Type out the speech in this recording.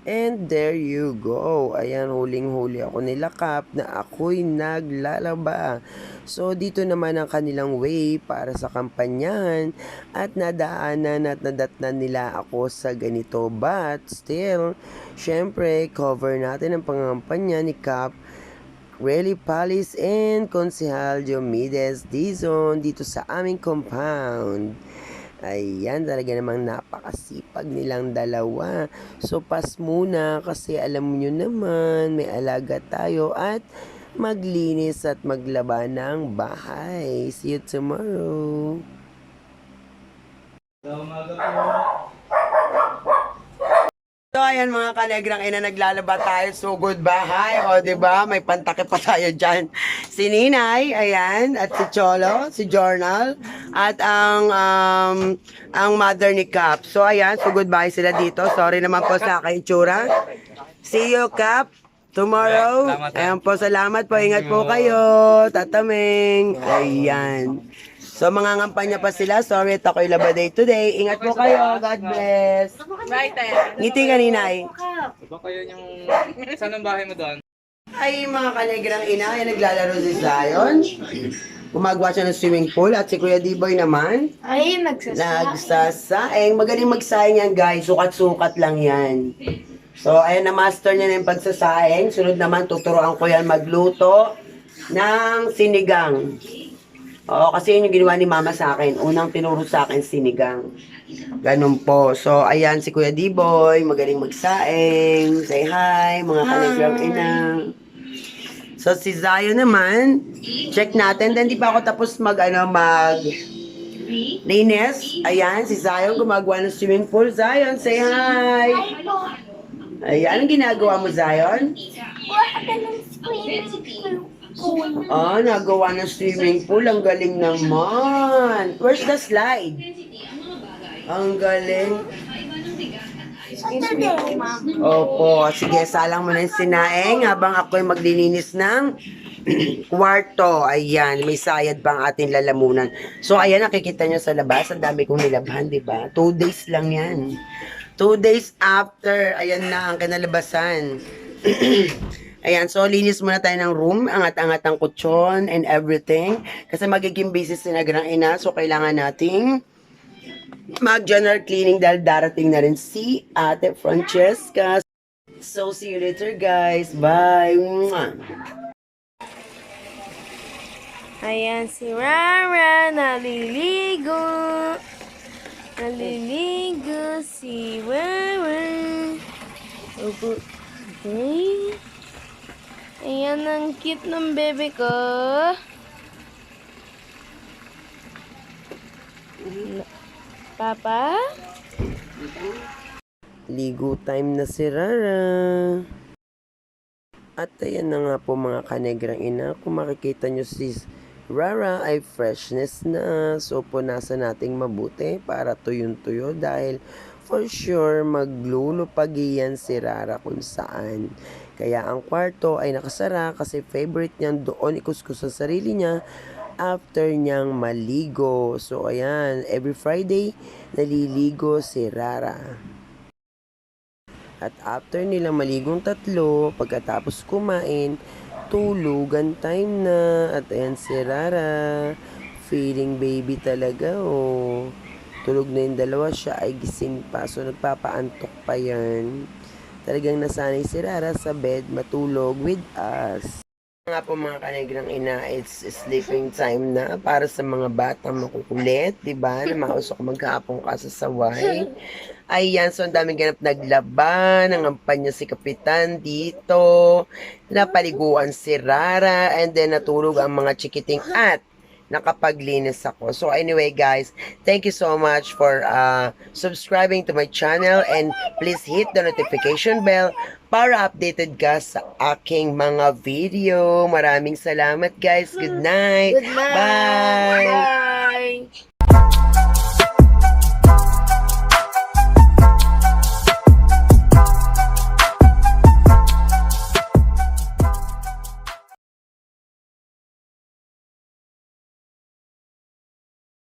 And there you go. Ayan, huling-huli ako nila Kap na ako'y naglalaba. So, dito naman ang kanilang way para sa kampanyahan at nadaanan at nadatnan nila ako sa ganito. But, still, syempre, cover natin ang pangampanya ni Kap, Relly Palis and Konsehal Diomedes Dizon dito sa aming compound. Ayan, talaga namang napakasipag nilang dalawa. So, pas muna kasi alam nyo naman, may alaga tayo at maglinis at maglaba ng bahay. See you tomorrow. So, ayan mga kanegrang ina, naglalaba tayo. So, good bahay. O, diba? May pantake pa tayo dyan. Si Ninay, ayan. At si Cholo, si Journal. At ang mother ni Cap. So, ayan. So, goodbye sila dito. Sorry naman po sa aking itsura. See you, Cap. Tomorrow. Ayan po, salamat po. Ingat po kayo. Tataming. Ayan. So, mga ngampanya pa sila. Sorry, at ako'y laba day today. Ingat po kayo. God bless. Right there. Ngiti ka, Ninay. Iba kayo yung... Saan ang bahay mo doon? Ay, mga kanegrang ina, ay naglalaro si Zion. Gumagawa siya ng swimming pool. At si Kuya D-Boy naman, Ay, nagsasabi. nagsasaing. Magaling magsaing yan, guys. Sukat-sukat lang yan. So, ayan, na-master niya na yung pagsasaing. Sunod naman, tuturuan ko yan magluto ng sinigang. Oo, kasi yun yung ginawa ni Mama sa akin. Unang tinuro sa akin, sinigang. Ganun po. So, ayan, si Kuya D-Boy, magaling magsaing. Say hi, mga kanegrang ina. So, si Zion naman, check natin. Then, di pa ako tapos linis. Ayan, si Zion gumagawa ng swimming pool. Zion, say hi. Ayan, anong ginagawa mo, Zion? Ah, nagawa ng swimming pool. Ang galing naman. Where's the slide? Ang galing. Opo, sige, salang mo na yung sinaing habang ako'y maglilinis ng kwarto. Ayan, may sayad pa ang ating lalamunan. So, ayan, nakikita nyo sa labas. Ang dami kong nilabhan, di ba? 2 days lang yan. 2 days after, ayan na ang kinalabasan. Ayan, so linis muna tayo ng room, angat-angat ang kutsyon and everything. Kasi magiging busy si Nagrang Ina, so kailangan nating mag-general cleaning dahil darating na rin si Ate Francesca. So, see you later guys. Bye! Mwah! Ayan si Rara, naliligo. Naliligo si Rara. Opo. Okay. Ayan ang cute ng bebe ko. Papa? Ligo time na si Rara. At ayan na nga po mga kanegrang ina. Kung makikita nyo si Rara ay freshness na. So punasan nating mabuti para tuyong-tuyo dahil for sure maglulupagi yan si Rara kung saan. Kaya ang kwarto ay nakasara kasi favorite niyang doon ikuskus sa sarili niya after niyang maligo. So ayan, every Friday naliligo si Rara. At after nila maligong tatlo, pagkatapos kumain, tulugan time na. At ayan si Rara, feeling baby talaga oh. Tulog na yung dalawa, siya ay gising pa. So nagpapaantok pa yan. Talagang nasanay si Rara sa bed matulog with us. Nga po mga kanegrang ina, it's sleeping time na para sa mga batang makukulit, diba? Na mausok maghapong kasasaway. Ayan, so ang daming ganap naglaban, nangampan niya si Kapitan dito, napaliguan si Rara, and then natulog ang mga chikiting at nakapaglinis ako. So anyway guys, thank you so much for subscribing to my channel and please hit the notification bell para updated ka sa aking mga video. Maraming salamat guys. Good night. Good night. Bye.